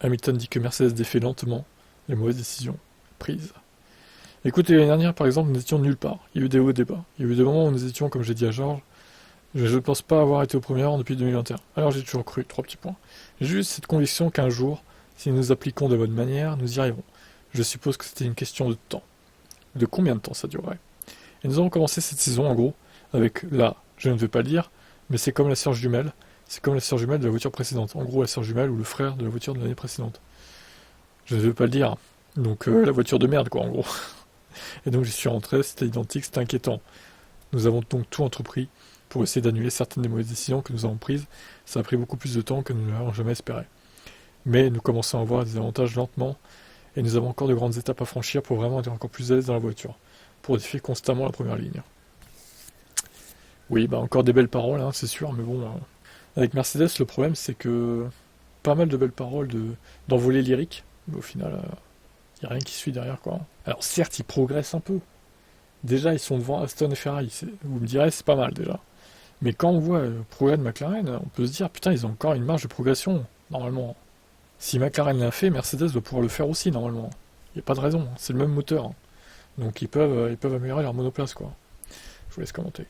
Hamilton dit que Mercedes défait lentement les mauvaises décisions prises. Écoutez, l'année dernière, par exemple, nous étions nulle part. Il y a eu des hauts et des bas. Il y a eu des moments où nous étions, comme j'ai dit à Georges, je ne pense pas avoir été au premier rang depuis 2021. Alors j'ai toujours cru, 3 petits points. J'ai juste cette conviction qu'un jour, si nous appliquons de bonne manière, nous y arriverons. Je suppose que c'était une question de temps. De combien de temps ça durerait? Et nous avons commencé cette saison, en gros, avec là, je ne vais pas le dire, mais c'est comme la sœur jumelle. C'est comme la sœur jumelle de la voiture précédente. En gros, la sœur jumelle ou le frère de la voiture de l'année précédente. Je ne veux pas le dire. Donc la voiture de merde, quoi, en gros. Et donc j'y suis rentré, c'était identique, c'était inquiétant. Nous avons donc tout entrepris pour essayer d'annuler certaines des mauvaises décisions que nous avons prises. Ça a pris beaucoup plus de temps que nous ne l'avons jamais espéré. Mais nous commençons à avoir des avantages lentement, et nous avons encore de grandes étapes à franchir pour vraiment être encore plus à l'aise dans la voiture, pour défier constamment la première ligne. Oui, bah encore des belles paroles, hein, c'est sûr, mais bon, avec Mercedes, le problème c'est que pas mal de belles paroles d'envolée lyrique, mais au final, il n'y a rien qui suit derrière, quoi. Alors certes, ils progressent un peu. Déjà, ils sont devant Aston et Ferrari. Vous me direz, c'est pas mal déjà. Mais quand on voit le progrès de McLaren, on peut se dire, putain, ils ont encore une marge de progression, normalement. Si McLaren l'a fait, Mercedes doit pouvoir le faire aussi, normalement. Il n'y a pas de raison, c'est le même moteur. Donc ils peuvent améliorer leur monoplace, quoi. Je vous laisse commenter.